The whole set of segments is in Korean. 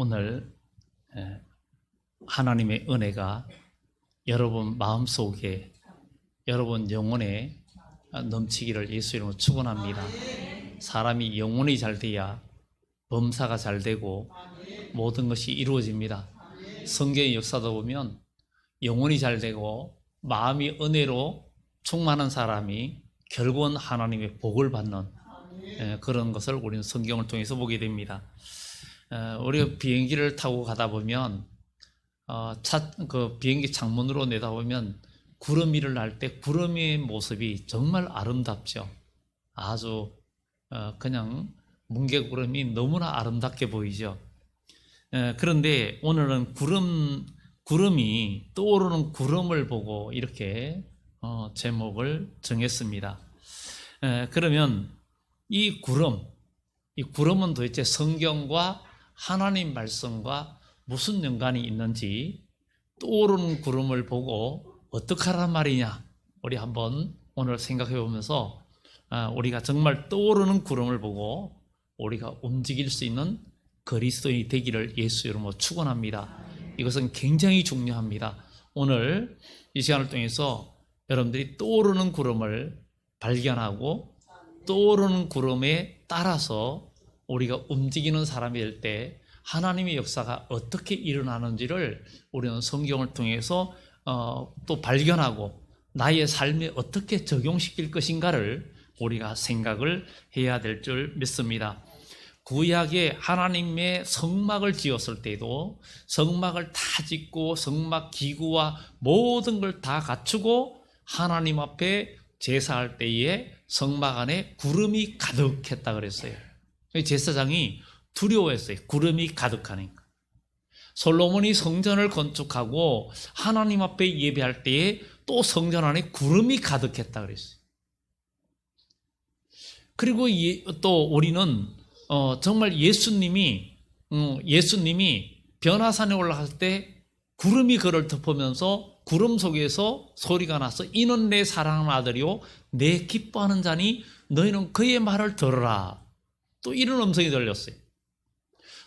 오늘 하나님의 은혜가 여러분 마음속에, 여러분 영혼에 넘치기를 예수 이름으로 축원합니다. 사람이 영혼이 잘 돼야 범사가 잘 되고 모든 것이 이루어집니다. 성경의 역사도 보면 영혼이 잘 되고 마음이 은혜로 충만한 사람이 결국은 하나님의 복을 받는 그런 것을 우리는 성경을 통해서 보게 됩니다. 우리가 비행기를 타고 가다 보면 그 비행기 창문으로 내다보면 구름 위를 날 때 구름의 모습이 정말 아름답죠. 아주 그냥 뭉게구름이 너무나 아름답게 보이죠. 그런데 오늘은 구름이 떠오르는 구름을 보고 이렇게 제목을 정했습니다. 그러면 이 구름은 도대체 성경과 하나님 말씀과 무슨 연관이 있는지, 떠오르는 구름을 보고 어떻게 하란 말이냐, 우리 한번 오늘 생각해 보면서 우리가 정말 떠오르는 구름을 보고 우리가 움직일 수 있는 그리스도인이 되기를 예수 이름으로 축원합니다. 이것은 굉장히 중요합니다. 오늘 이 시간을 통해서 여러분들이 떠오르는 구름을 발견하고 떠오르는 구름에 따라서 우리가 움직이는 사람이 될 때 하나님의 역사가 어떻게 일어나는지를 우리는 성경을 통해서 또 발견하고 나의 삶에 어떻게 적용시킬 것인가를 우리가 생각을 해야 될 줄 믿습니다. 구약에 하나님의 성막을 지었을 때도 성막을 다 짓고 성막 기구와 모든 걸 다 갖추고 하나님 앞에 제사할 때에 성막 안에 구름이 가득했다 그랬어요. 제사장이 두려워했어요. 구름이 가득하니까. 솔로몬이 성전을 건축하고 하나님 앞에 예배할 때에 또 성전 안에 구름이 가득했다 그랬어요. 그리고 또 우리는 정말 예수님이 변화산에 올라갔을 때 구름이 그를 덮으면서 구름 속에서 소리가 나서 이는 내 사랑하는 아들이요 내 기뻐하는 자니 너희는 그의 말을 들으라. 또 이런 음성이 들렸어요.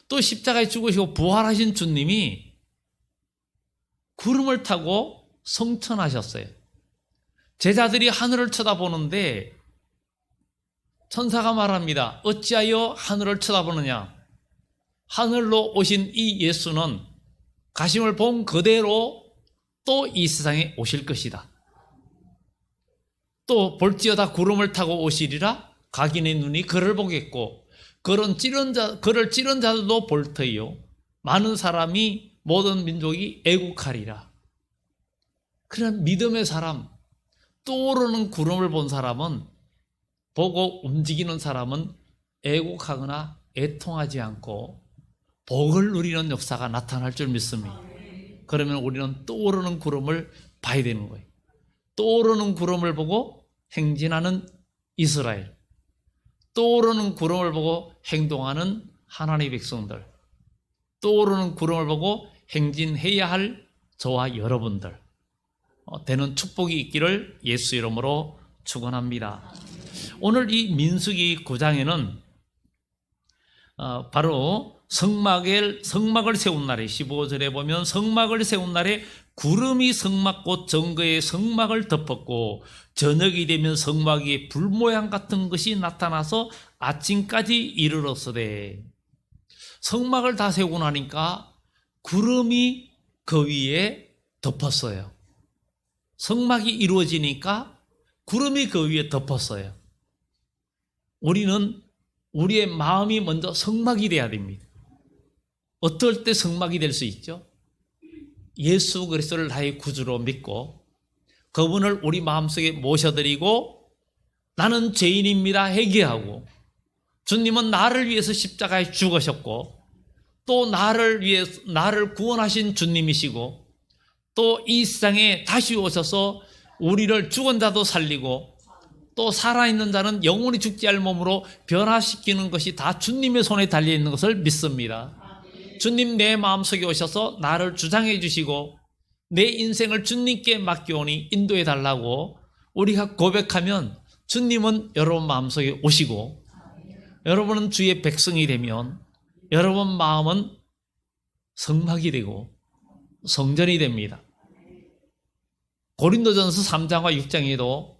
또 십자가에 죽으시고 부활하신 주님이 구름을 타고 성천하셨어요. 제자들이 하늘을 쳐다보는데 천사가 말합니다. 어찌하여 하늘을 쳐다보느냐? 하늘로 오신 이 예수는 가심을 본 그대로 또 이 세상에 오실 것이다. 또 볼지어다 구름을 타고 오시리라. 각인의 눈이 그를 보겠고 그를 찌른 자들도 볼 터이요 많은 사람이 모든 민족이 애국하리라. 그런 믿음의 사람, 떠오르는 구름을 본 사람은, 보고 움직이는 사람은 애국하거나 애통하지 않고 복을 누리는 역사가 나타날 줄 믿습니다. 그러면 우리는 떠오르는 구름을 봐야 되는 거예요. 떠오르는 구름을 보고 행진하는 이스라엘, 떠오르는 구름을 보고 행동하는 하나님의 백성들, 떠오르는 구름을 보고 행진해야 할 저와 여러분들 되는 축복이 있기를 예수 이름으로 축원합니다. 오늘 이 민수기 9장에는 바로 성막을 세운 날에 15절에 보면 성막을 세운 날에 구름이 성막꽃 정거의 성막을 덮었고 저녁이 되면 성막 위에 불 모양 같은 것이 나타나서 아침까지 이르렀으되. 성막을 다 세우고 나니까 구름이 그 위에 덮었어요. 성막이 이루어지니까 구름이 그 위에 덮었어요. 우리는 우리의 마음이 먼저 성막이 돼야 됩니다. 어떨 때 성막이 될 수 있죠? 예수 그리스도를 나의 구주로 믿고 그분을 우리 마음속에 모셔드리고 나는 죄인입니다 회개하고 주님은 나를 위해서 십자가에 죽으셨고 또 나를 구원하신 주님이시고 또 이 세상에 다시 오셔서 우리를 죽은 자도 살리고 또 살아있는 자는 영원히 죽지 않을 몸으로 변화시키는 것이 다 주님의 손에 달려있는 것을 믿습니다. 주님 내 마음속에 오셔서 나를 주장해 주시고 내 인생을 주님께 맡겨오니 인도해 달라고 우리가 고백하면 주님은 여러분 마음속에 오시고 여러분은 주의 백성이 되면 여러분 마음은 성막이 되고 성전이 됩니다. 고린도전서 3장과 6장에도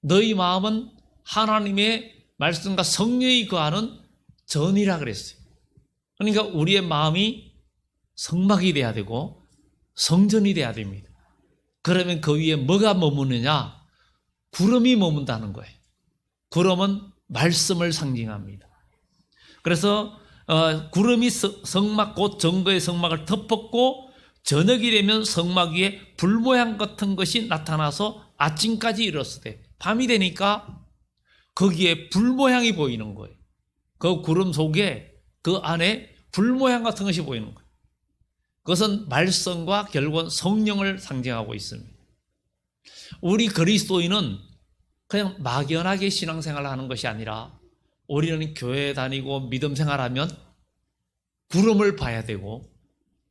너희 마음은 하나님의 말씀과 성령이 거하는 전이라 그랬어요. 그러니까 우리의 마음이 성막이 돼야 되고 성전이 돼야 됩니다. 그러면 그 위에 뭐가 머무느냐? 구름이 머문다는 거예요. 구름은 말씀을 상징합니다. 그래서 구름이 성막 곧 정거의 성막을 덮었고 저녁이 되면 성막 위에 불 모양 같은 것이 나타나서 아침까지 이뤘으되 밤이 되니까 거기에 불 모양이 보이는 거예요. 그 구름 속에 그 안에 불 모양 같은 것이 보이는 거예요. 그것은 말씀과 결국은 성령을 상징하고 있습니다. 우리 그리스도인은 그냥 막연하게 신앙생활을 하는 것이 아니라 우리는 교회 다니고 믿음 생활하면 구름을 봐야 되고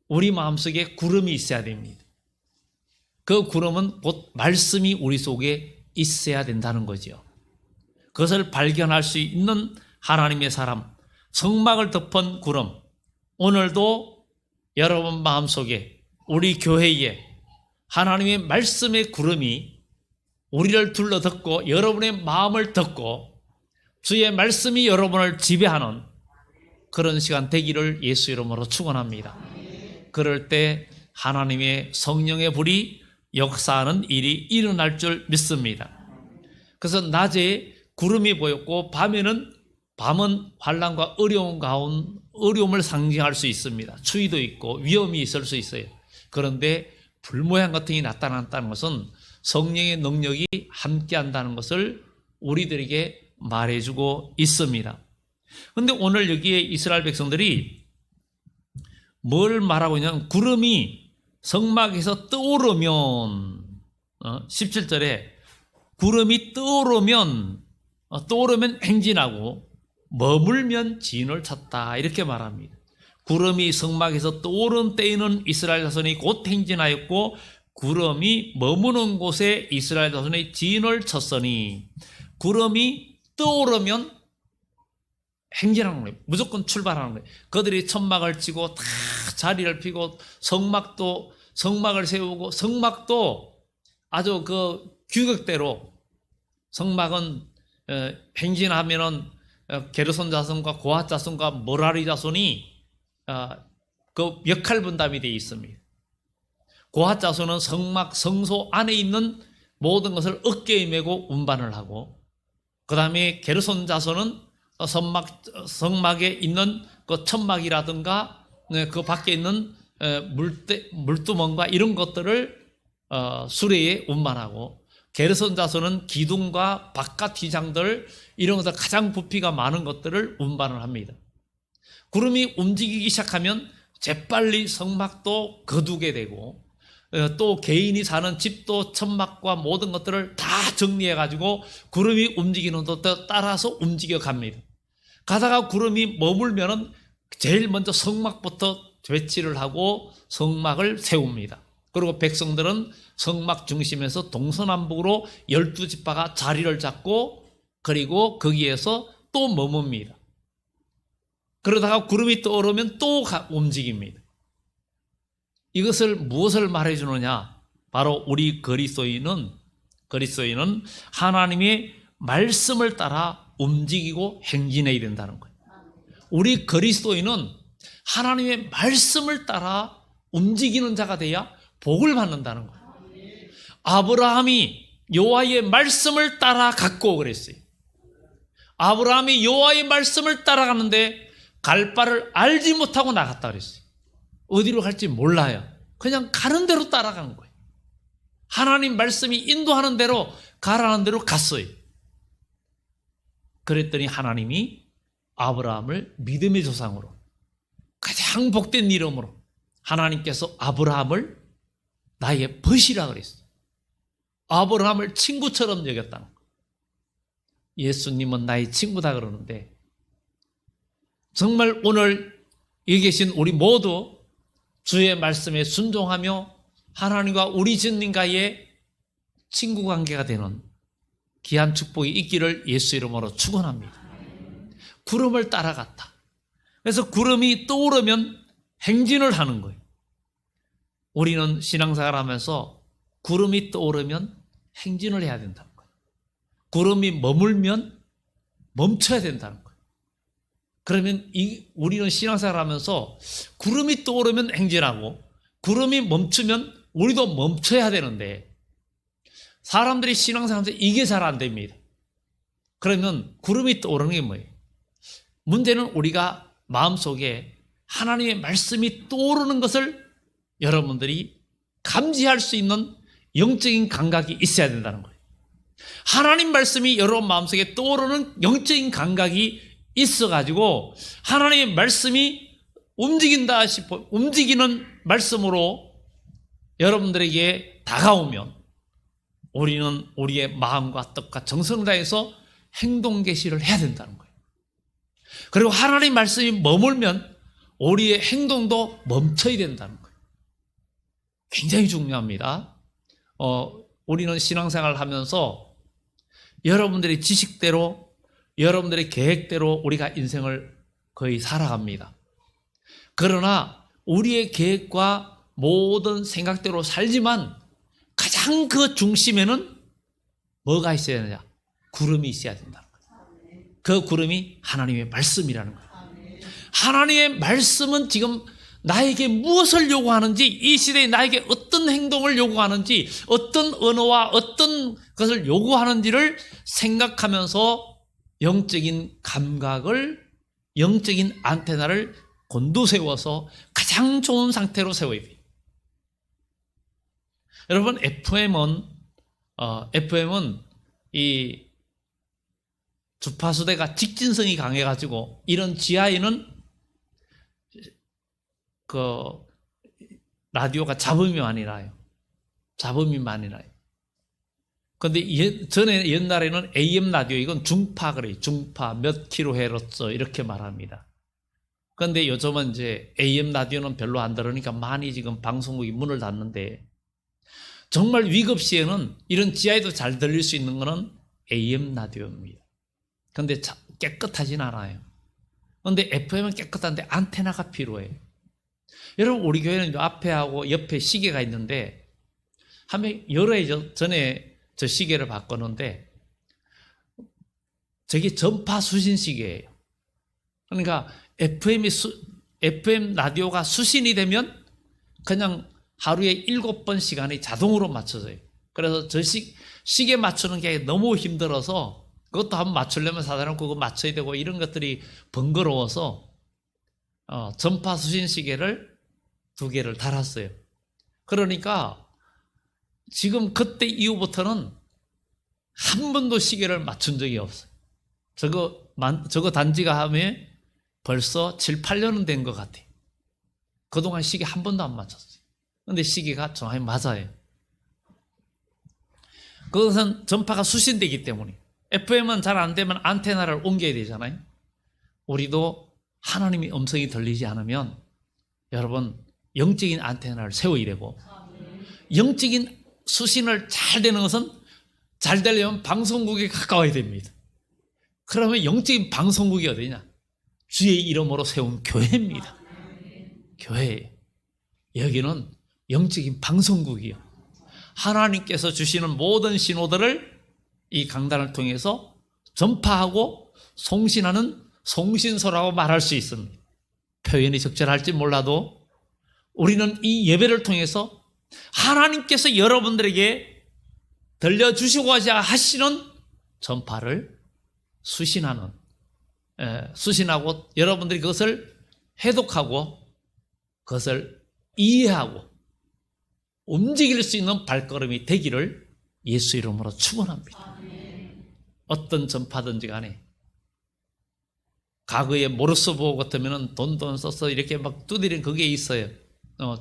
우리 마음속에 구름이 있어야 됩니다. 그 구름은 곧 말씀이 우리 속에 있어야 된다는 거죠. 그것을 발견할 수 있는 하나님의 사람, 성막을 덮은 구름. 오늘도 여러분 마음속에 우리 교회에 하나님의 말씀의 구름이 우리를 둘러덮고 여러분의 마음을 덮고 주의 말씀이 여러분을 지배하는 그런 시간 되기를 예수 이름으로 축원합니다. 그럴 때 하나님의 성령의 불이 역사하는 일이 일어날 줄 믿습니다. 그래서 낮에 구름이 보였고 밤은 환난과 어려움을 상징할 수 있습니다. 추위도 있고 위험이 있을 수 있어요. 그런데 불 모양 같은 게 나타났다는 것은 성령의 능력이 함께한다는 것을 우리들에게 말해주고 있습니다. 그런데 오늘 여기에 이스라엘 백성들이 뭘 말하고 있냐면 구름이 성막에서 떠오르면 17절에 구름이 떠오르면 행진하고 머물면 진을 쳤다 이렇게 말합니다. 구름이 성막에서 떠오른 때에는 이스라엘 자손이 곧 행진하였고 구름이 머무는 곳에 이스라엘 자손이 진을 쳤으니 구름이 떠오르면 행진하는 거예요. 무조건 출발하는 거예요. 그들이 천막을 치고 다 자리를 피고 성막을 세우고 성막도 아주 그 규격대로 성막은 행진하면은 게르손 자손과 고핫 자손과 모라리 자손이 그 역할 분담이 되어 있습니다. 고핫 자손은 성소 안에 있는 모든 것을 어깨에 메고 운반을 하고 그 다음에 게르손 자손은 성막에 있는 그 천막이라든가 그 밖에 있는 물두멍과 이런 것들을 수레에 운반하고 게르손 자손은 기둥과 바깥 휘장들 이런 것들 가장 부피가 많은 것들을 운반을 합니다. 구름이 움직이기 시작하면 재빨리 성막도 거두게 되고 또 개인이 사는 집도 천막과 모든 것들을 다 정리해가지고 구름이 움직이는 것도 따라서 움직여 갑니다. 가다가 구름이 머물면은 제일 먼저 성막부터 배치를 하고 성막을 세웁니다. 그리고 백성들은 성막 중심에서 동서남북으로 12지파가 자리를 잡고 그리고 거기에서 또 머뭅니다. 그러다가 구름이 떠오르면 또 움직입니다. 이것을 무엇을 말해주느냐? 바로 우리 그리스도인은 하나님의 말씀을 따라 움직이고 행진해야 된다는 거예요. 우리 그리스도인은 하나님의 말씀을 따라 움직이는 자가 돼야 복을 받는다는 거예요. 아브라함이 여호와의 말씀을 따라 갔고 그랬어요. 아브라함이 여호와의 말씀을 따라가는데 갈 바를 알지 못하고 나갔다 그랬어요. 어디로 갈지 몰라요. 그냥 가는 대로 따라가는 거예요. 하나님 말씀이 인도하는 대로 가라는 대로 갔어요. 그랬더니 하나님이 아브라함을 믿음의 조상으로 가장 복된 이름으로 하나님께서 아브라함을 나의 벗이라 그랬어요. 아브라함을 친구처럼 여겼다는 거예요. 예수님은 나의 친구다 그러는데 정말 오늘 여기 계신 우리 모두 주의 말씀에 순종하며 하나님과 우리 주님과의 친구 관계가 되는 귀한 축복이 있기를 예수 이름으로 축원합니다. 구름을 따라갔다. 그래서 구름이 떠오르면 행진을 하는 거예요. 우리는 신앙생활 하면서 구름이 떠오르면 행진을 해야 된다는 거예요. 구름이 머물면 멈춰야 된다는 거예요. 그러면 우리는 신앙생활 하면서 구름이 떠오르면 행진하고 구름이 멈추면 우리도 멈춰야 되는데 사람들이 신앙생활 하면서 이게 잘 안 됩니다. 그러면 구름이 떠오르는 게 뭐예요? 문제는 우리가 마음속에 하나님의 말씀이 떠오르는 것을 여러분들이 감지할 수 있는 영적인 감각이 있어야 된다는 거예요. 하나님 말씀이 여러분 마음속에 떠오르는 영적인 감각이 있어가지고 하나님의 말씀이 움직인다 싶어 움직이는 말씀으로 여러분들에게 다가오면 우리는 우리의 마음과 뜻과 정성을 다해서 행동 개시를 해야 된다는 거예요. 그리고 하나님 말씀이 머물면 우리의 행동도 멈춰야 된다는 거예요. 굉장히 중요합니다. 우리는 신앙생활을 하면서 여러분들의 지식대로 여러분들의 계획대로 우리가 인생을 거의 살아갑니다. 그러나 우리의 계획과 모든 생각대로 살지만 가장 그 중심에는 뭐가 있어야 되냐? 구름이 있어야 된다는 거예요. 그 구름이 하나님의 말씀이라는 거예요. 하나님의 말씀은 지금 나에게 무엇을 요구하는지, 이 시대에 나에게 어떤 행동을 요구하는지, 어떤 언어와 어떤 것을 요구하는지를 생각하면서 영적인 감각을, 영적인 안테나를 곤두세워서 가장 좋은 상태로 세워야 돼요. 여러분, FM은 이 주파수대가 직진성이 강해가지고 이런 지하에는 그 라디오가 잡음이 많이 나요. 잡음이 많이 나요. 근데 옛날에는 AM 라디오, 이건 중파 그래요. 중파 몇 킬로헤르츠 이렇게 말합니다. 그런데 요즘은 이제 AM 라디오는 별로 안 들으니까 많이 지금 방송국이 문을 닫는데 정말 위급 시에는 이런 지하에도 잘 들릴 수 있는 거는 AM 라디오입니다. 그런데 깨끗하진 않아요. 그런데 FM은 깨끗한데 안테나가 필요해요. 여러분, 우리 교회는 앞에 하고 옆에 시계가 있는데 여러 해 전에 저 시계를 바꿨는데 저게 전파 수신 시계예요. 그러니까 FM 라디오가 수신이 되면 그냥 하루에 7번 시간이 자동으로 맞춰져요. 그래서 저 시계 맞추는 게 너무 힘들어서 그것도 한번 맞추려면 사람은 그거 맞춰야 되고 이런 것들이 번거로워서 전파 수신 시계를 2개를 달았어요. 그러니까 지금 그때 이후부터는 한 번도 시계를 맞춘 적이 없어요. 저거 단지가 하면 벌써 7, 8년은 된 것 같아요. 그동안 시계 한 번도 안 맞췄어요. 그런데 시계가 정확히 맞아요. 그것은 전파가 수신되기 때문에. FM은 잘 안 되면 안테나를 옮겨야 되잖아요. 우리도 하나님의 음성이 들리지 않으면 여러분 영적인 안테나를 세워야 되고, 영적인 수신을 잘 되는 것은 잘 되려면 방송국에 가까워야 됩니다. 그러면 영적인 방송국이 어디냐? 주의 이름으로 세운 교회입니다. 교회. 여기는 영적인 방송국이요. 하나님께서 주시는 모든 신호들을 이 강단을 통해서 전파하고 송신하는 송신소라고 말할 수 있습니다. 표현이 적절할지 몰라도 우리는 이 예배를 통해서 하나님께서 여러분들에게 들려주시고자 하시는 전파를 수신하고 여러분들이 그것을 해독하고 그것을 이해하고 움직일 수 있는 발걸음이 되기를 예수 이름으로 축원합니다. 어떤 전파든지 간에 과거에 모르스보 같으면 돈 써서 이렇게 막 두드린 그게 있어요.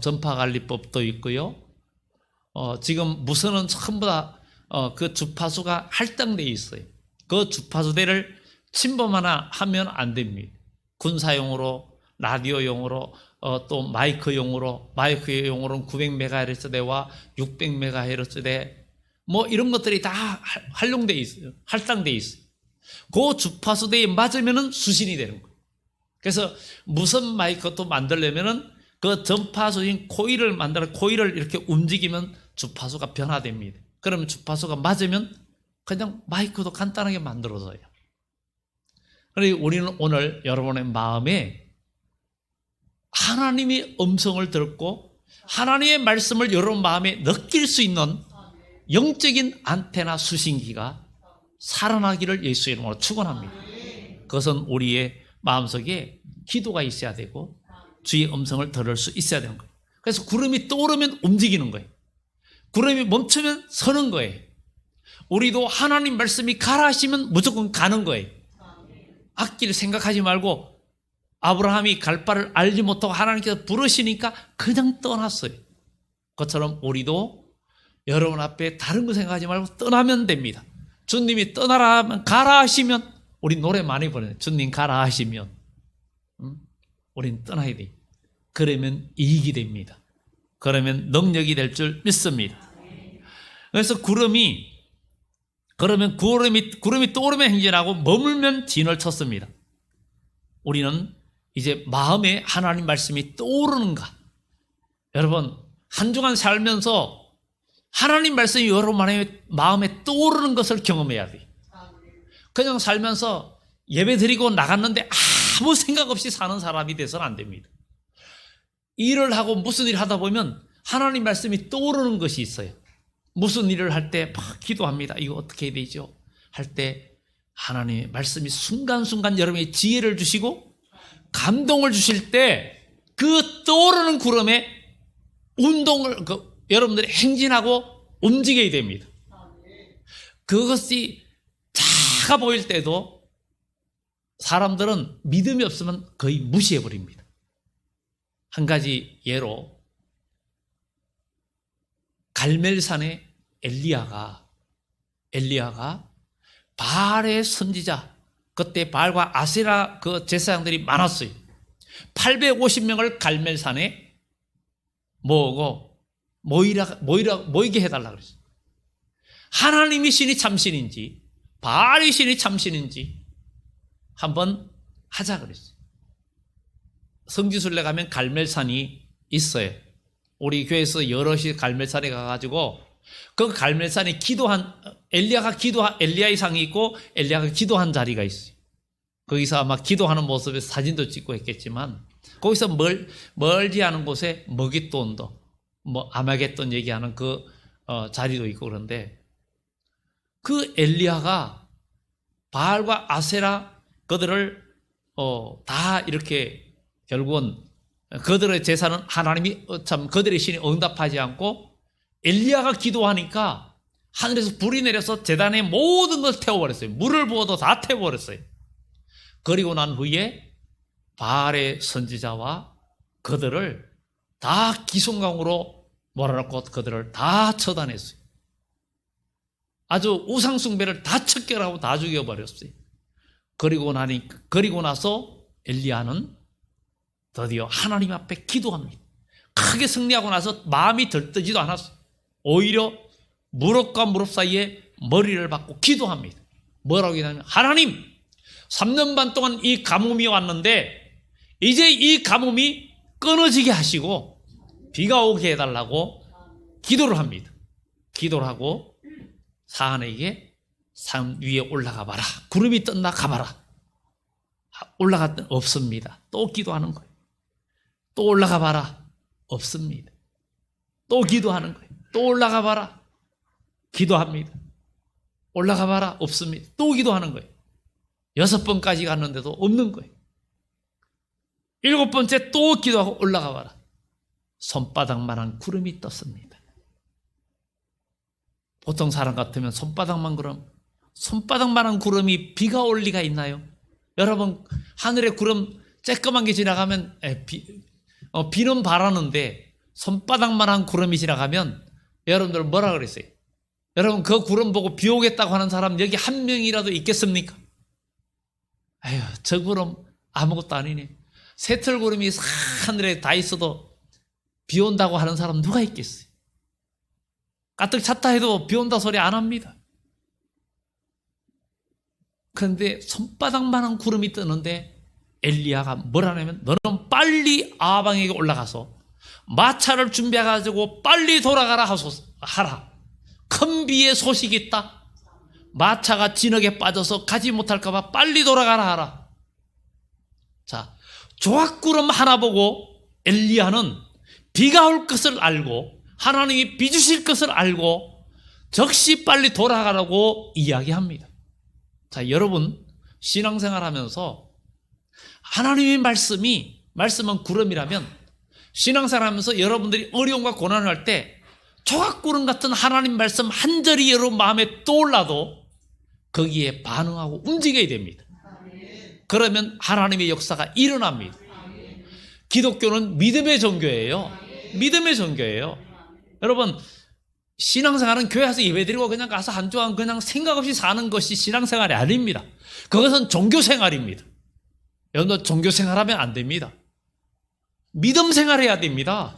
전파관리법도 있고요. 지금 무선은 전부 다 그 주파수가 할당되어 있어요. 그 주파수대를 침범하나 하면 안 됩니다. 군사용으로, 라디오용으로, 또 마이크용으로, 마이크용으로는 900MHz대와 600MHz대 뭐 이런 것들이 다 활용되어 있어요. 할당되어 있어요. 그 주파수대에 맞으면은 수신이 되는 거예요. 그래서 무선 마이크도 만들려면은 그 전파수인 코일을 만들어 코일을 이렇게 움직이면 주파수가 변화됩니다. 그러면 주파수가 맞으면 그냥 마이크도 간단하게 만들어져요. 그래서 우리는 오늘 여러분의 마음에 하나님의 음성을 듣고 하나님의 말씀을 여러분 마음에 느낄 수 있는 영적인 안테나 수신기가 살아나기를 예수 이름으로 축원합니다. 그것은 우리의 마음속에 기도가 있어야 되고 주의 음성을 들을 수 있어야 되는 거예요. 그래서 구름이 떠오르면 움직이는 거예요. 구름이 멈추면 서는 거예요. 우리도 하나님 말씀이 가라 하시면 무조건 가는 거예요. 앞길 생각하지 말고 아브라함이 갈 바를 알지 못하고 하나님께서 부르시니까 그냥 떠났어요. 그것처럼 우리도 여러분 앞에 다른 거 생각하지 말고 떠나면 됩니다. 주님이 떠나라 하면 가라 하시면 우리 노래 많이 부르네요. 주님 가라 하시면 우린 떠나야 돼요. 그러면 이익이 됩니다. 그러면 능력이 될 줄 믿습니다. 그래서 구름이 떠오르면 행진하고 머물면 진을 쳤습니다. 우리는 이제 마음에 하나님 말씀이 떠오르는가? 여러분 한 주간 살면서 하나님 말씀이 여러분 마음에 떠오르는 것을 경험해야 돼요. 그냥 살면서 예배 드리고 나갔는데 아무 생각 없이 사는 사람이 돼서는 안 됩니다. 일을 하고 무슨 일을 하다 보면 하나님 말씀이 떠오르는 것이 있어요. 무슨 일을 할 때 막 기도합니다. 이거 어떻게 해야 되죠? 할 때 하나님의 말씀이 순간순간 여러분의 지혜를 주시고 감동을 주실 때 그 떠오르는 구름에 여러분들이 행진하고 움직여야 됩니다. 그것이 작아 보일 때도 사람들은 믿음이 없으면 거의 무시해버립니다. 한 가지 예로 갈멜산의 엘리야가 바알의 선지자, 그때 바알과 아세라 그 제사장들이 많았어요. 850명을 갈멜산에 모으고 모이게 해달라 그랬어요. 하나님이 신이 참신인지 바알이 신이 참신인지 한번 하자 그랬어요. 성지순례 가면 갈멜산이 있어요. 우리 교회에서 여럿이 갈멜산에 가가지고 그 갈멜산에 엘리야의 상이 있고 엘리야가 기도한 자리가 있어요. 거기서 아마 기도하는 모습에 사진도 찍고 했겠지만 거기서 멀지 않은 곳에 머깃돈도 아마겟돈 얘기하는 그 자리도 있고 그런데 그 엘리야가 바알과 아세라 그들을 다 이렇게 결국은 그들의 제사는 하나님이 그들의 신이 응답하지 않고 엘리야가 기도하니까 하늘에서 불이 내려서 제단의 모든 걸 태워버렸어요. 물을 부어도 다 태워버렸어요. 그리고 난 후에 바알의 선지자와 그들을 다 기송강으로 몰아넣고 그들을 다 처단했어요. 아주 우상숭배를 다 척결하고 다 죽여버렸어요. 그리고 나서 엘리야는 드디어 하나님 앞에 기도합니다. 크게 승리하고 나서 마음이 들뜨지도 않았어요. 오히려 무릎과 무릎 사이에 머리를 박고 기도합니다. 뭐라고 하냐면 하나님 3년 반 동안 이 가뭄이 왔는데 이제 이 가뭄이 끊어지게 하시고 비가 오게 해달라고 기도를 합니다. 기도를 하고 사안에게 산 위에 올라가 봐라. 구름이 떴나 가봐라. 올라갔더니 없습니다. 또 기도하는 거예요. 또 올라가 봐라. 없습니다. 또 기도하는 거예요. 또 올라가 봐라. 기도합니다. 올라가 봐라. 없습니다. 또 기도하는 거예요. 6번까지 갔는데도 없는 거예요. 7번째 또 기도하고 올라가 봐라. 손바닥만한 구름이 떴습니다. 보통 사람 같으면 손바닥만한 구름이 비가 올 리가 있나요? 여러분 하늘에 구름 쬐끄만 게 지나가면 비는 바라는데 손바닥만한 구름이 지나가면 여러분들 뭐라 그랬어요? 여러분 그 구름 보고 비 오겠다고 하는 사람 여기 한 명이라도 있겠습니까? 아휴 저 구름 아무것도 아니네. 새털구름이 하늘에 다 있어도 비 온다고 하는 사람 누가 있겠어요? 가뜩 찼다 해도 비 온다 소리 안 합니다. 그런데 손바닥만한 구름이 뜨는데 엘리야가 뭐라 하냐면 너는 빨리 아방에게 올라가서 마차를 준비해가지고 빨리 돌아가라 하라. 큰 비의 소식이 있다. 마차가 진흙에 빠져서 가지 못할까봐 빨리 돌아가라 하라. 자, 조각구름 하나 보고 엘리야는 비가 올 것을 알고 하나님이 비 주실 것을 알고 즉시 빨리 돌아가라고 이야기합니다. 자, 여러분 신앙생활 하면서 하나님의 말씀은 구름이라면 신앙생활 하면서 여러분들이 어려움과 고난을 할 때 조각구름 같은 하나님 말씀 한 절이 여러분 마음에 떠올라도 거기에 반응하고 움직여야 됩니다. 그러면 하나님의 역사가 일어납니다. 기독교는 믿음의 종교예요. 믿음의 종교예요. 여러분 신앙생활은 교회 와서 예배드리고 그냥 가서 한 주간 그냥 생각 없이 사는 것이 신앙생활이 아닙니다. 그것은 종교생활입니다. 여러분들 종교생활하면 안 됩니다. 믿음생활해야 됩니다.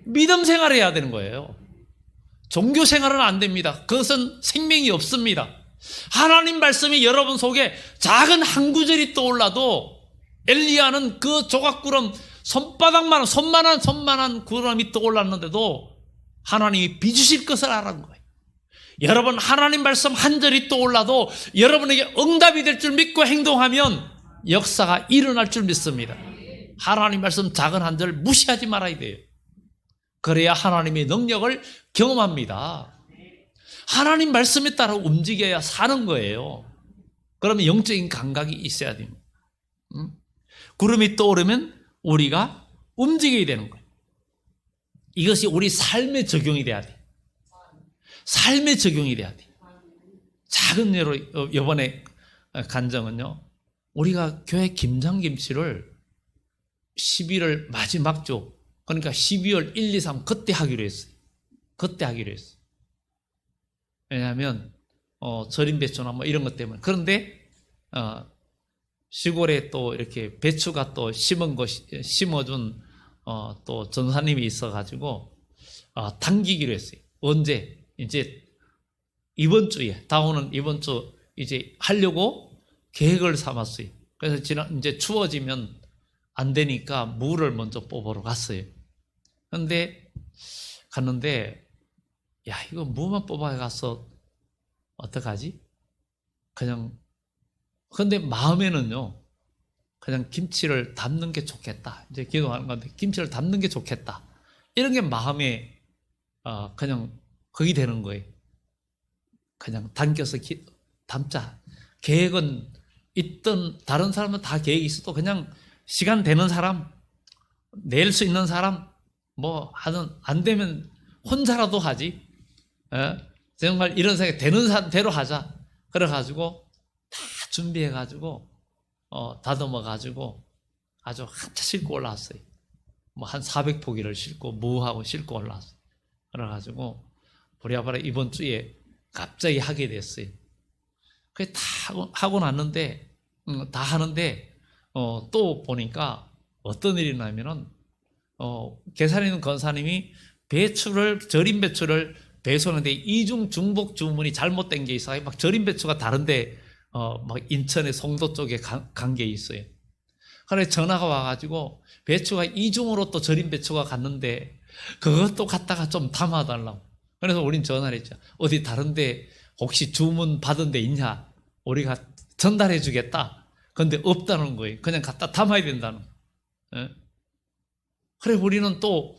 믿음생활해야 되는 거예요. 종교생활은 안 됩니다. 그것은 생명이 없습니다. 하나님 말씀이 여러분 속에 작은 한 구절이 떠올라도 엘리야는 그 조각구름 손만한 구름이 떠올랐는데도 하나님이 비 주실 것을 알았는 거예요. 여러분 하나님 말씀 한 절이 떠올라도 여러분에게 응답이 될 줄 믿고 행동하면 역사가 일어날 줄 믿습니다. 하나님 말씀 작은 한 절 무시하지 말아야 돼요. 그래야 하나님의 능력을 경험합니다. 하나님 말씀에 따라 움직여야 사는 거예요. 그러면 영적인 감각이 있어야 됩니다. 구름이 떠오르면 우리가 움직여야 되는 거예요. 이것이 우리 삶에 적용이 돼야 돼. 삶에 적용이 돼야 돼. 작은 예로 이번에 간증은요. 우리가 교회 김장김치를 11월 마지막 주 그러니까 12월 1, 2, 3 그때 하기로 했어요. 그때 하기로 했어요. 왜냐하면 절임 배추나 뭐 이런 것 때문에. 그런데 시골에 또 이렇게 배추가 또 심어준 또 전사님이 있어가지고 당기기로 했어요. 언제? 이제 이번 주에 다오는 이번 주 이제 하려고 계획을 삼았어요. 그래서 이제 추워지면 안 되니까 무를 먼저 뽑으러 갔어요. 그런데 갔는데 야 이거 무만 뽑아 가서 어떡하지? 근데 마음에는요 그냥 김치를 담는 게 좋겠다. 이제 기도하는 건데 김치를 담는 게 좋겠다. 이런 게 마음에 그냥 거기 되는 거예요. 그냥 당겨서 담자. 계획은 있던 다른 사람은 다 계획이 있어도 그냥 시간 되는 사람, 낼 수 있는 사람, 뭐 하든 안 되면 혼자라도 하지. 정말 이런 생각 되는 대로 하자. 그래가지고 다 준비해가지고 다듬어가지고 아주 한차 싣고 올라왔어요. 뭐 한 400포기를 싣고 무하고 싣고 올라왔어요. 그래가지고 부랴부랴 이번 주에 갑자기 하게 됐어요. 그게 다 하고 났는데 다 하는데 또 보니까 어떤 일이 나면은 계산에 있는 권사님이 절임 배추를 배송하는데 이중 중복 주문이 잘못된 게 있어요. 막 절임 배추가 다른데 막 인천의 송도 쪽에 간 게 있어요. 그래 전화가 와가지고 배추가 이중으로 또 절임 배추가 갔는데 그것도 갖다가 좀 담아달라고. 그래서 우린 전화를 했죠. 어디 다른데 혹시 주문 받은 데 있냐? 우리가 전달해 주겠다. 근데 없다는 거예요. 그냥 갖다 담아야 된다는 거예요. 그래 우리는 또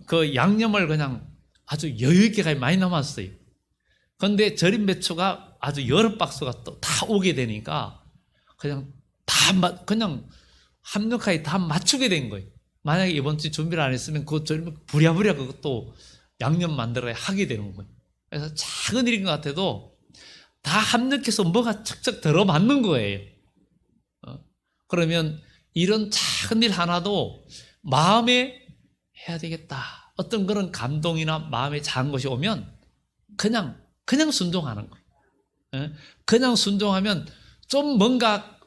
그 양념을 그냥 아주 여유 있게 많이 남았어요. 그런데 절임 배추가 아주 여러 박스가 또 다 오게 되니까 그냥 그냥 합력하게 다 맞추게 된 거예요. 만약에 이번 주 준비를 안 했으면 그 절임 부랴부랴 그것도 양념 만들어야 하게 되는 거예요. 그래서 작은 일인 것 같아도 다 합력해서 뭐가 척척 들어맞는 거예요. 그러면 이런 작은 일 하나도 마음에 해야 되겠다. 어떤 그런 감동이나 마음에 작은 것이 오면 그냥 순종하는 거예요. 그냥 순종하면 좀 뭔가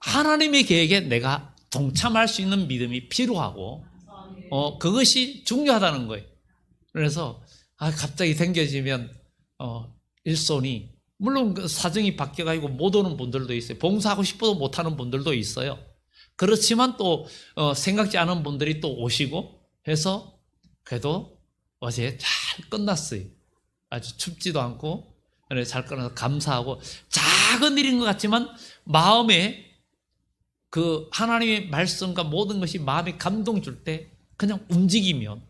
하나님의 계획에 내가 동참할 수 있는 믿음이 필요하고 그것이 중요하다는 거예요. 그래서 갑자기 생겨지면 일손이 물론 그 사정이 바뀌어가지고 못 오는 분들도 있어요. 봉사하고 싶어도 못하는 분들도 있어요. 그렇지만 또 생각지 않은 분들이 또 오시고 해서 그래도 어제 잘 끝났어요. 아주 춥지도 않고 잘 끝나서 감사하고 작은 일인 것 같지만 마음에 그 하나님의 말씀과 모든 것이 마음에 감동 줄 때 그냥 움직이면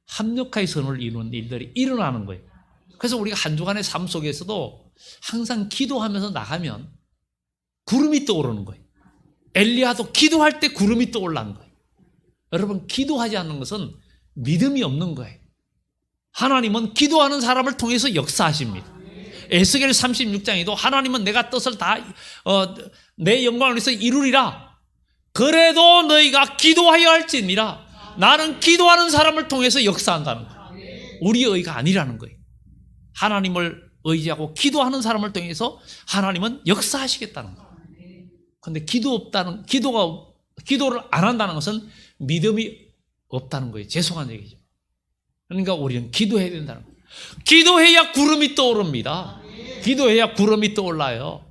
합력하여 선을 이루는 일들이 일어나는 거예요. 그래서 우리가 한 주간의 삶 속에서도 항상 기도하면서 나가면 구름이 떠오르는 거예요. 엘리야도 기도할 때 구름이 떠올란 거예요. 여러분, 기도하지 않는 것은 믿음이 없는 거예요. 하나님은 기도하는 사람을 통해서 역사하십니다. 에스겔 36장에도 하나님은 내가 뜻을 다 내 영광을 위해서 이루리라. 그래도 너희가 기도하여 할지니라. 나는 기도하는 사람을 통해서 역사한다는 거예요. 우리의 의가 아니라는 거예요. 하나님을 의지하고 기도하는 사람을 통해서 하나님은 역사하시겠다는 거예요. 그런데 기도를 안 한다는 것은 믿음이 없다는 거예요. 죄송한 얘기죠. 그러니까 우리는 기도해야 된다는 거예요. 기도해야 구름이 떠오릅니다. 기도해야 구름이 떠올라요.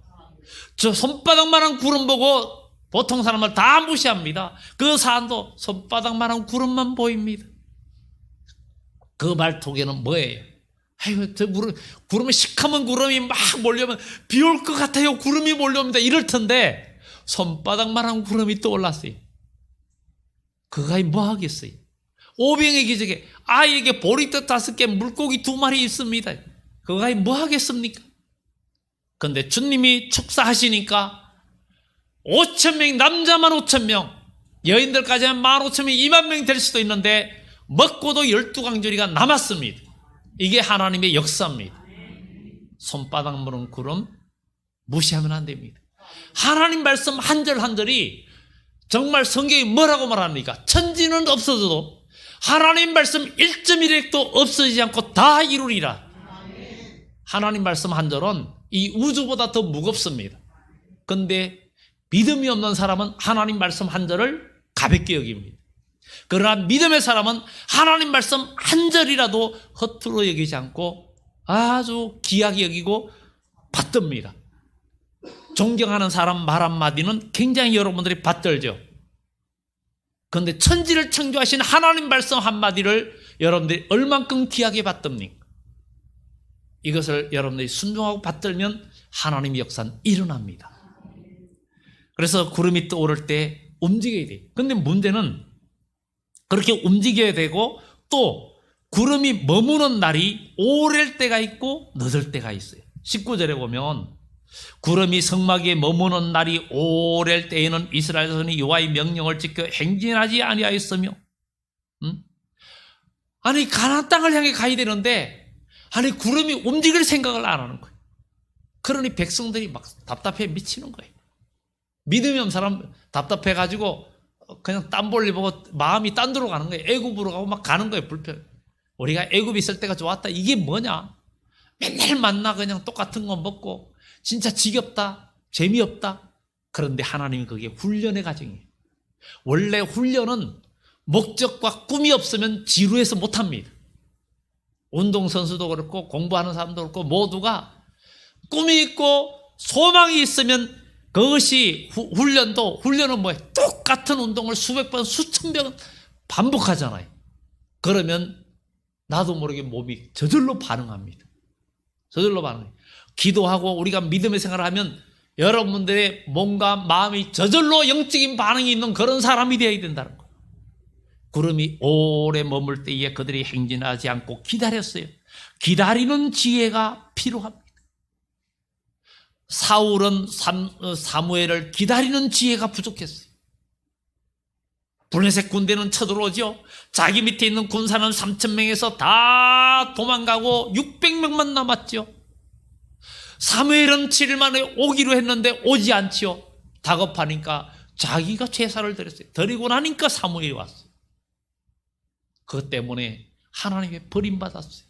저 손바닥만한 구름 보고 보통 사람을 다 무시합니다. 그 사람도 손바닥만한 구름만 보입니다. 그 말톡에는 뭐예요? 아이고, 저 구름이 시커먼 구름이 막 몰려오면 비 올 것 같아요. 구름이 몰려옵니다. 이럴 텐데 손바닥만한 구름이 떠올랐어요. 그가 뭐 하겠어요? 오병의 기적에 아이에게 보리떡 5개 물고기 2마리 있습니다. 그가 뭐 하겠습니까? 그런데 주님이 축사하시니까 5,000명, 남자만 5,000명, 여인들까지 한 15,000명, 20,000명 될 수도 있는데 먹고도 12강조리가 남았습니다. 이게 하나님의 역사입니다. 손바닥 무는 구름 무시하면 안 됩니다. 하나님 말씀 한 절 한 절이 정말 성경이 뭐라고 말합니까? 천지는 없어져도 하나님 말씀 1.1핵도 없어지지 않고 다 이루리라. 하나님 말씀 한 절은 이 우주보다 더 무겁습니다. 그런데 믿음이 없는 사람은 하나님 말씀 한 절을 가볍게 여깁니다. 그러나 믿음의 사람은 하나님 말씀 한 절이라도 허투루 여기지 않고 아주 귀하게 여기고 받듭니다. 존경하는 사람 말 한마디는 굉장히 여러분들이 받들죠. 그런데 천지를 창조하신 하나님 말씀 한마디를 여러분들이 얼만큼 귀하게 받듭니까? 이것을 여러분들이 순종하고 받들면 하나님의 역사는 일어납니다. 그래서 구름이 떠오를 때 움직여야 돼요. 그런데 문제는 그렇게 움직여야 되고 또 구름이 머무는 날이 오랠 때가 있고 늦을 때가 있어요. 19절에 보면 구름이 성막에 머무는 날이 오랠 때에는 이스라엘 자손이 여호와의 명령을 지켜 행진하지 아니하였으며 아니 가나안 땅을 향해 가야 되는데 아니 구름이 움직일 생각을 안 하는 거예요. 그러니 백성들이 막 답답해 미치는 거예요. 믿음이 없는 사람 답답해가지고 그냥 딴볼일 보고 마음이 딴 데로 가는 거예요. 애굽으로 가고 막 가는 거예요. 불편. 우리가 애굽 있을 때가 좋았다. 이게 뭐냐? 맨날 만나 그냥 똑같은 거 먹고 진짜 지겹다. 재미없다. 그런데 하나님이 그게 훈련의 과정이에요. 원래 훈련은 목적과 꿈이 없으면 지루해서 못합니다. 운동선수도 그렇고 공부하는 사람도 그렇고 모두가 꿈이 있고 소망이 있으면 그것이 훈련은 뭐예요? 똑같은 운동을 수백 번, 수천 번 반복하잖아요. 그러면 나도 모르게 몸이 저절로 반응합니다. 저절로 반응해요. 기도하고 우리가 믿음의 생활을 하면 여러분들의 몸과 마음이 저절로 영적인 반응이 있는 그런 사람이 되어야 된다는 거예요. 구름이 오래 머물 때에 그들이 행진하지 않고 기다렸어요. 기다리는 지혜가 필요합니다. 사울은 사무엘을 기다리는 지혜가 부족했어요. 블레셋 군대는 쳐들어오죠. 자기 밑에 있는 군사는 3,000명에서 다 도망가고 600명만 남았죠. 사무엘은 7일 만에 오기로 했는데 오지 않지요. 다급하니까 자기가 제사를 드렸어요. 드리고 나니까 사무엘이 왔어요. 그것 때문에 하나님의 버림받았어요.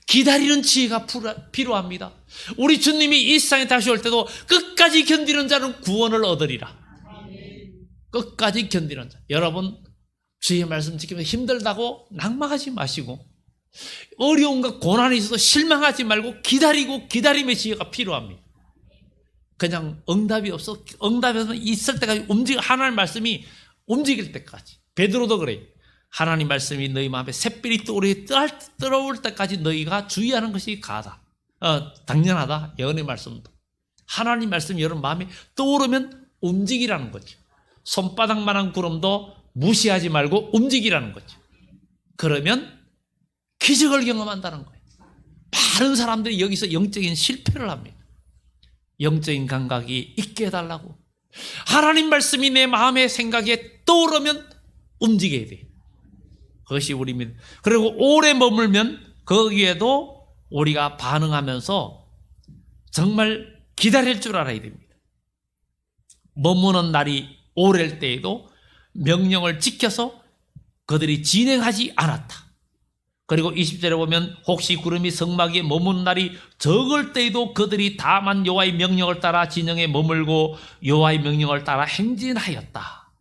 기다리는 지혜가 필요합니다. 우리 주님이 이 세상에 다시 올 때도 끝까지 견디는 자는 구원을 얻으리라. 끝까지 견디는 자. 여러분 주의 말씀 지키면서 힘들다고 낙망하지 마시고 어려움과 고난이 있어도 실망하지 말고 기다림의 지혜가 필요합니다. 그냥 응답이 있을 때까지 하나님의 말씀이 움직일 때까지. 베드로도 그래요. 하나님 말씀이 너희 마음에 샛별이 떠오를 때까지 너희가 주의하는 것이 가다. 당연하다. 예언의 말씀도. 하나님 말씀이 여러분 마음에 떠오르면 움직이라는 거죠. 손바닥만한 구름도 무시하지 말고 움직이라는 거죠. 그러면 기적을 경험한다는 거예요. 많은 사람들이 여기서 영적인 실패를 합니다. 영적인 감각이 있게 해달라고. 하나님 말씀이 내 마음의 생각에 떠오르면 움직여야 돼요. 그것이 우리 믿음. 그리고 오래 머물면 거기에도 우리가 반응하면서 정말 기다릴 줄 알아야 됩니다. 머무는 날이 오래일 때에도 명령을 지켜서 그들이 진행하지 않았다. 그리고 20절에 보면 혹시 구름이 성막 위에 머무는 날이 적을 때에도 그들이 다만 여호와의 명령을 따라 진영에 머물고 여호와의 명령을 따라 행진하였다.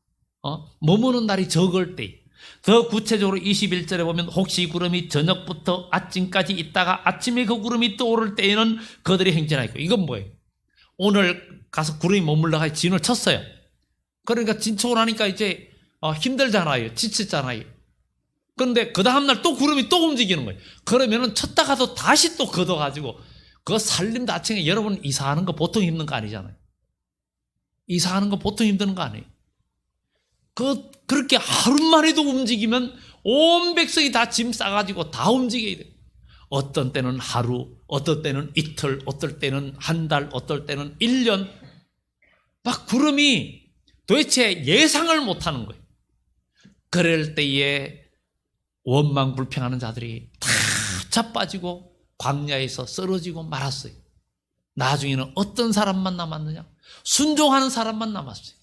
머무는 날이 적을 때. 더 구체적으로 21절에 보면 혹시 구름이 저녁부터 아침까지 있다가 아침에 그 구름이 떠오를 때에는 그들이 행진하였고. 이건 뭐예요? 오늘 가서 구름이 머물러가 진을 쳤어요. 그러니까 진 치고 나니까 이제 힘들잖아요. 지쳤잖아요. 그런데 그 다음날 또 구름이 또 움직이는 거예요. 그러면은 쳤다가도 다시 또 걷어가지고 그 살림 자체가 여러분 이사하는 거 보통 힘든 거 아니잖아요. 이사하는 거 보통 힘든 거 아니에요. 그렇게 하루만 해도 움직이면 온 백성이 다 짐 싸가지고 다 움직여야 돼요. 어떤 때는 하루, 어떤 때는 이틀, 어떨 때는 한 달, 어떨 때는 1년. 막 구름이 도대체 예상을 못하는 거예요. 그럴 때에 원망 불평하는 자들이 다 자빠지고 광야에서 쓰러지고 말았어요. 나중에는 어떤 사람만 남았느냐? 순종하는 사람만 남았어요.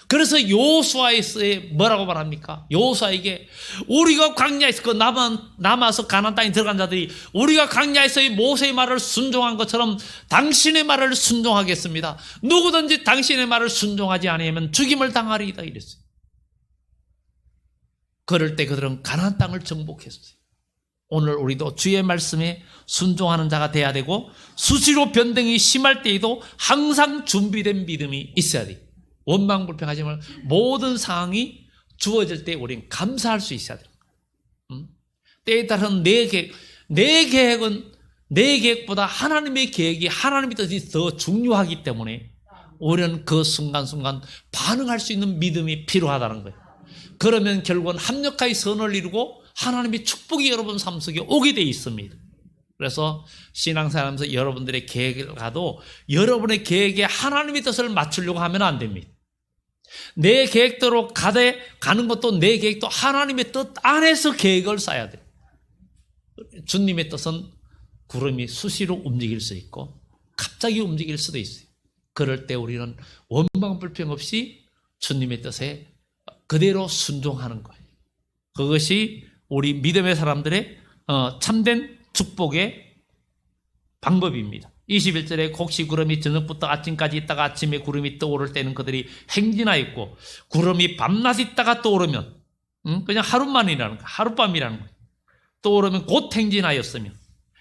그래서 여호수아에서 뭐라고 말합니까? 여호수아에게 우리가 광야에서 남아서 가나안 땅에 들어간 자들이 우리가 광야에서의 모세의 말을 순종한 것처럼 당신의 말을 순종하겠습니다. 누구든지 당신의 말을 순종하지 않으면 죽임을 당하리이다 이랬어요. 그럴 때 그들은 가나안 땅을 정복했어요. 오늘 우리도 주의 말씀에 순종하는 자가 돼야 되고 수시로 변동이 심할 때에도 항상 준비된 믿음이 있어야 돼요. 원망불평하지 말고 모든 상황이 주어질 때 우리는 감사할 수 있어야 돼요. 때에 따라서는 내 계획은 내 계획보다 하나님의 계획이 하나님의 뜻이 더 중요하기 때문에 우리는 그 순간순간 반응할 수 있는 믿음이 필요하다는 거예요. 그러면 결국은 합력하여 선을 이루고 하나님의 축복이 여러분 삶 속에 오게 돼 있습니다. 그래서 신앙생활하면서 여러분들의 계획을 가도 여러분의 계획에 하나님의 뜻을 맞추려고 하면 안 됩니다. 내 계획대로 가는 것도 내 계획도 하나님의 뜻 안에서 계획을 쌓아야 돼요. 주님의 뜻은 구름이 수시로 움직일 수 있고 갑자기 움직일 수도 있어요. 그럴 때 우리는 원망불평 없이 주님의 뜻에 그대로 순종하는 거예요. 그것이 우리 믿음의 사람들의 참된 축복의 방법입니다. 21절에 혹시 구름이 저녁부터 아침까지 있다가 아침에 구름이 떠오를 때는 그들이 행진하였고 구름이 밤낮 있다가 떠오르면 그냥 하루만이라는 거예요. 하룻밤이라는 거예요. 떠오르면 곧 행진하였으며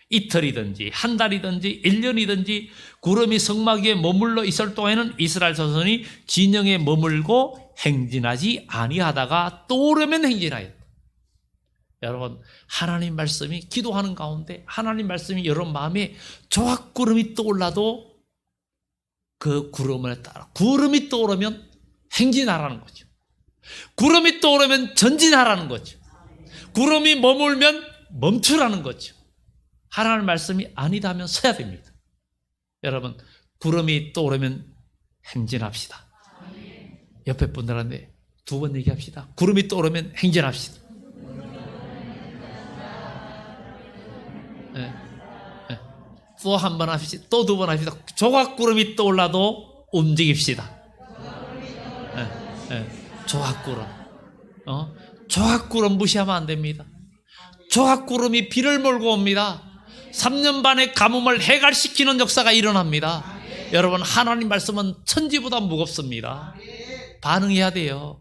이틀이든지 한 달이든지 1년이든지 구름이 성막 위에 머물러 있을 동안에는 이스라엘 자손이 진영에 머물고 행진하지 아니하다가 떠오르면 행진하였다. 여러분 하나님 말씀이 기도하는 가운데 하나님 말씀이 여러분 마음에 조각구름이 떠올라도 그 구름을 따라 구름이 떠오르면 행진하라는 거죠. 구름이 떠오르면 전진하라는 거죠. 구름이 머물면 멈추라는 거죠. 하나님 말씀이 아니다면 서야 됩니다. 여러분 구름이 떠오르면 행진합시다. 옆에 분들한테 두 번 얘기합시다. 구름이 떠오르면 행진합시다. 또 한 번 합시다. 또 두 번 합시다. 조각구름이 떠올라도 움직입시다. 조각구름. 조각구름 무시하면 안 됩니다. 조각구름이 비를 몰고 옵니다. 3년 반의 가뭄을 해갈시키는 역사가 일어납니다. 여러분 하나님 말씀은 천지보다 무겁습니다. 반응해야 돼요.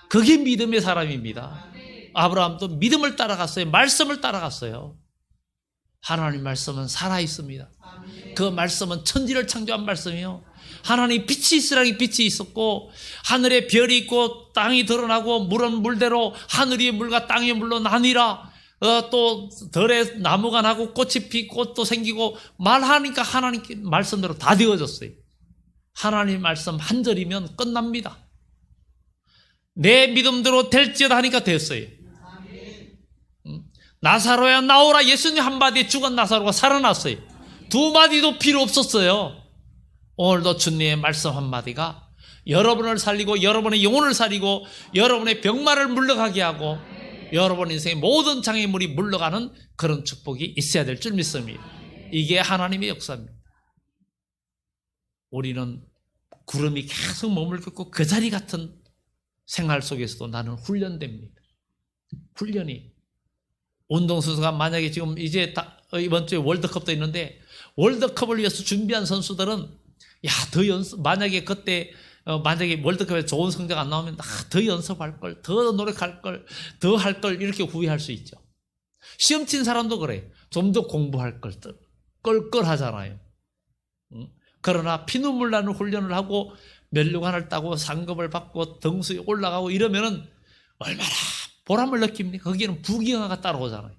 그게 믿음의 사람입니다. 아브라함도 믿음을 따라갔어요. 말씀을 따라갔어요. 하나님 말씀은 살아있습니다. 그 말씀은 천지를 창조한 말씀이요 하나님 빛이 있으라니 빛이 있었고 하늘에 별이 있고 땅이 드러나고 물은 물대로 하늘 위의 물과 땅 위의 물로 나뉘라. 또 들에 나무가 나고 꽃이 피고 꽃도 생기고 말하니까 하나님 말씀대로 다 되어졌어요. 하나님 말씀 한 절이면 끝납니다. 내 믿음대로 될지어다 하니까 됐어요. 나사로야 나오라. 예수님 한마디에 죽은 나사로가 살아났어요. 두 마디도 필요 없었어요. 오늘도 주님의 말씀 한마디가 여러분을 살리고 여러분의 영혼을 살리고 여러분의 병마를 물러가게 하고 여러분 인생의 모든 장애물이 물러가는 그런 축복이 있어야 될 줄 믿습니다. 이게 하나님의 역사입니다. 우리는 구름이 계속 머물고 있고 그 자리 같은 생활 속에서도 나는 훈련됩니다. 훈련이. 운동선수가 만약에 지금 이제 이번 주에 월드컵도 있는데 월드컵을 위해서 준비한 선수들은 더 연습, 만약에 그때 만약에 월드컵에 좋은 성적 안 나오면 더 연습할 걸, 더 노력할 걸, 더 할 걸 이렇게 후회할 수 있죠. 시험 친 사람도 그래. 좀 더 공부할 걸, 껄껄하잖아요. 그러나 피눈물 나는 훈련을 하고 면류관을 따고 상급을 받고 등수에 올라가고 이러면은 얼마나 보람을 느낍니까? 거기는 부귀영화가 따라오잖아요.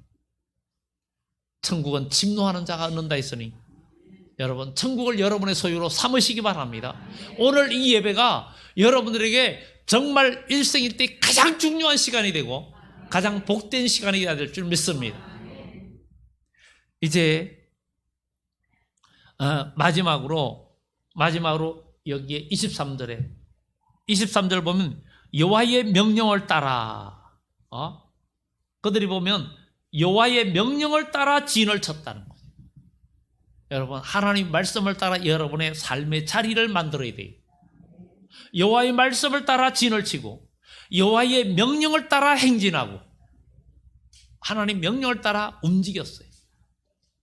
천국은 침노하는 자가 얻는다 했으니 여러분 천국을 여러분의 소유로 삼으시기 바랍니다. 오늘 이 예배가 여러분들에게 정말 일생일 때 가장 중요한 시간이 되고 가장 복된 시간이 되어야 될 줄 믿습니다. 이제 마지막으로 여기에 23절 보면 여호와의 명령을 따라 그들이 보면 여호와의 명령을 따라 진을 쳤다는 거예요. 여러분 하나님 말씀을 따라 여러분의 삶의 자리를 만들어야 돼요. 여호와의 말씀을 따라 진을 치고 여호와의 명령을 따라 행진하고 하나님 명령을 따라 움직였어요.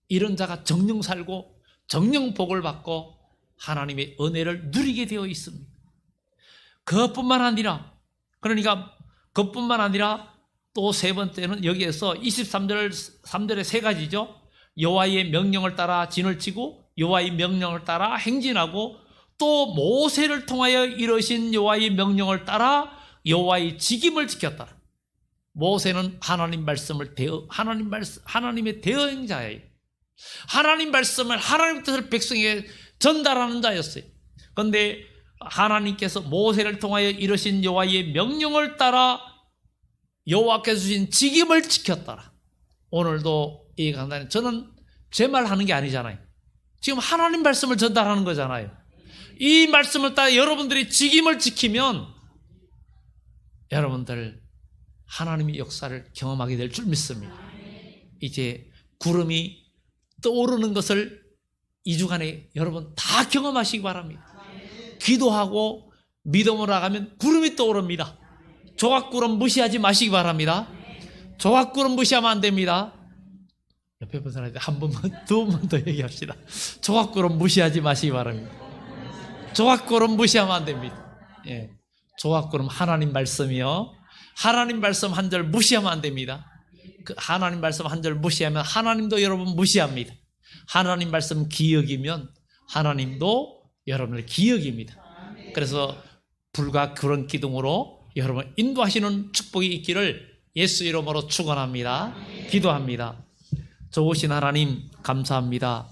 이런 자가 정령 살고 정령 복을 받고 하나님의 은혜를 누리게 되어 있습니다. 그것뿐만 아니라 또 세 번째는 여기에서 23절의 세 가지죠. 여호와의 명령을 따라 진을 치고 여호와의 명령을 따라 행진하고 또 모세를 통하여 이루신 여호와의 명령을 따라 여호와의 직임을 지켰다. 모세는 하나님의 대언자예요. 하나님 말씀을 하나님 뜻을 백성에게 전달하는 자였어요. 그런데 하나님께서 모세를 통하여 이루신 여호와의 명령을 따라 여호와께서 주신 직임을 지켰더라. 오늘도 이 강단에 저는 제 말 하는 게 아니잖아요. 지금 하나님 말씀을 전달하는 거잖아요. 이 말씀을 따라 여러분들이 직임을 지키면 여러분들 하나님의 역사를 경험하게 될 줄 믿습니다. 이제 구름이 떠오르는 것을 2주간에 여러분 다 경험하시기 바랍니다. 기도하고 믿음으로 나가면 구름이 떠오릅니다. 조각구름 무시하지 마시기 바랍니다. 조각구름 무시하면 안 됩니다. 옆에 분 사람한테 한 번만, 두 번 더 얘기합시다. 조각구름 무시하지 마시기 바랍니다. 조각구름 무시하면 안 됩니다. 예. 조각구름 하나님 말씀이요. 하나님 말씀 한 절 무시하면 안 됩니다. 그 하나님 말씀 한 절 무시하면 하나님도 여러분 무시합니다. 하나님 말씀 기억이면 하나님도 여러분을 기억입니다. 그래서 불과 그런 기둥으로 여러분 인도하시는 축복이 있기를 예수 이름으로 축원합니다. 기도합니다. 좋으신 하나님 감사합니다.